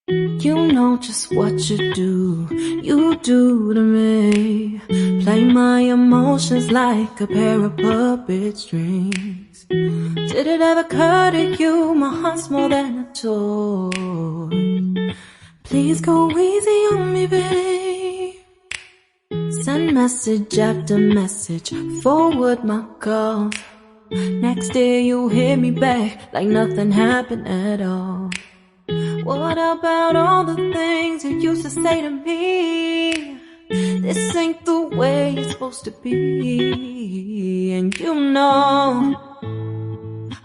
You know just what you do to me. Play my emotions like a pair of puppet strings. Did it ever occur to you my heart's more than a toy? Please go easy on me, babe. Send message after message, forward my calls. Next day you hit me back like nothing happened at all. What about all the things you used to say to me? This ain't the way it's supposed to be. And you know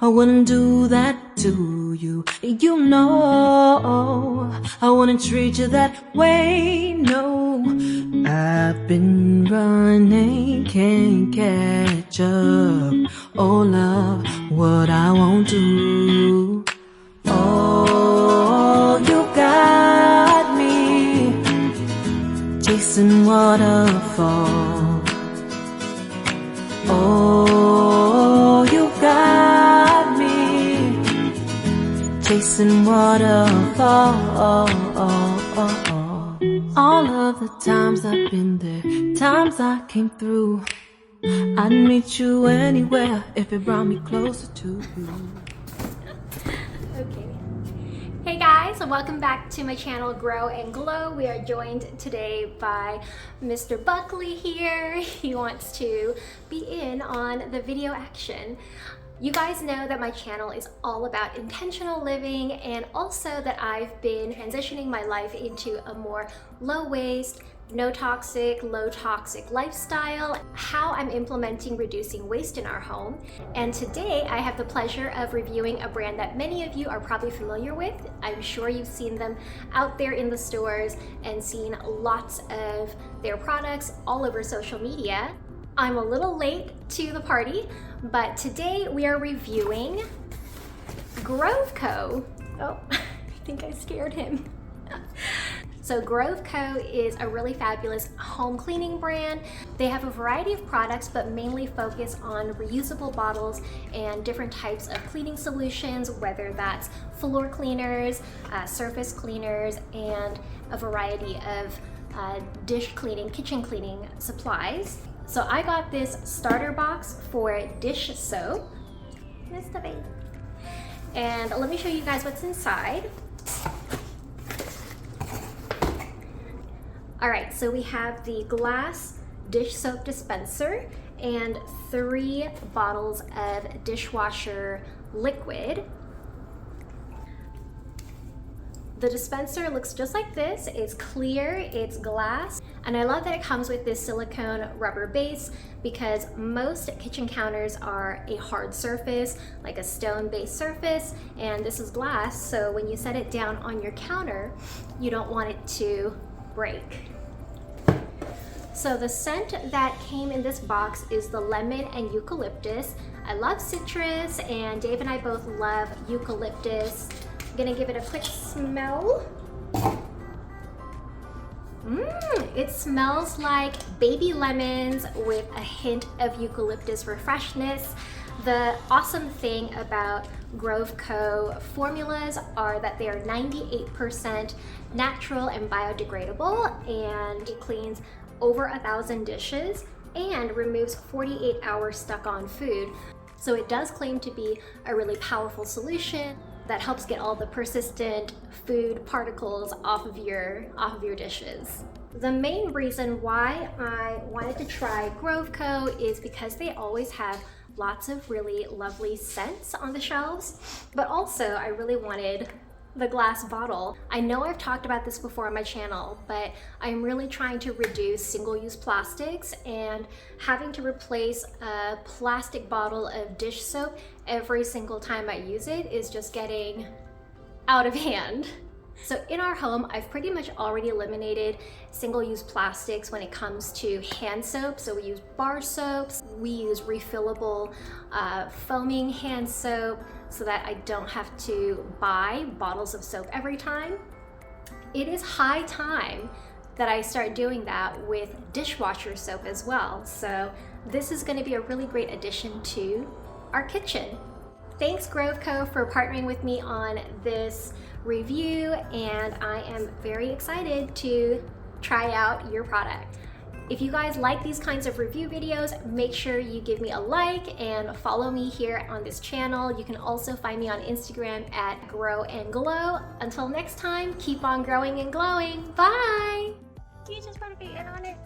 I wouldn't do that to you. You know I wouldn't treat you that way, no. I've been running, can't catch up. Oh love, what I won't do. Oh, you got me chasing waterfalls. Oh, you got me chasing waterfalls. All of the times I've been there, times I came through, I'd meet you anywhere if it brought me closer to you. Okay. Hey guys, and welcome back to my channel Grow and Glow. We are joined today by Mr. Buckley here. He wants to be in on the video action. You guys know that my channel is all about intentional living, and also that I've been transitioning my life into a more low waste, no toxic, low toxic lifestyle, how I'm implementing reducing waste in our home. And today I have the pleasure of reviewing a brand that many of you are probably familiar with. I'm sure you've seen them out there in the stores and seen lots of their products all over social media. I'm a little late to the party, but today we are reviewing Grove Co. Oh, I think I scared him. So Grove Co. is a really fabulous home cleaning brand. They have a variety of products, but mainly focus on reusable bottles and different types of cleaning solutions, whether that's floor cleaners, surface cleaners, and a variety of dish cleaning, kitchen cleaning supplies. So I got this starter box for dish soap. Mr. Baby. And let me show you guys what's inside. All right, so we have the glass dish soap dispenser and 3 bottles of dishwasher liquid. The dispenser looks just like this. It's clear, it's glass, and I love that it comes with this silicone rubber base because most kitchen counters are a hard surface, like a stone-based surface, and this is glass, so when you set it down on your counter, you don't want it to break. So the scent that came in this box is the lemon and eucalyptus. I love citrus, and Dave and I both love eucalyptus. I'm gonna give it a quick smell. It smells like baby lemons with a hint of eucalyptus refreshness. The awesome thing about Grove Co. formulas are that they are 98% natural and biodegradable, and it cleans over 1,000 dishes and removes 48 hours stuck on food. So it does claim to be a really powerful solution that helps get all the persistent food particles off of your dishes. The main reason why I wanted to try Grove Co. is because they always have lots of really lovely scents on the shelves, but also I really wanted the glass bottle. I know I've talked about this before on my channel, but I'm really trying to reduce single-use plastics, and having to replace a plastic bottle of dish soap every single time I use it is just getting out of hand. So in our home, I've pretty much already eliminated single-use plastics when it comes to hand soap. So we use bar soaps, we use refillable foaming hand soap so that I don't have to buy bottles of soap every time. It is high time that I start doing that with dishwasher soap as well. So this is going to be a really great addition to our kitchen. Thanks Grove Co for partnering with me on this review, and I am very excited to try out your product. If you guys like these kinds of review videos, make sure you give me a like and follow me here on this channel. You can also find me on Instagram at Grow and Glow. Until next time, keep on growing and glowing. Bye! Do you just want to be in on it?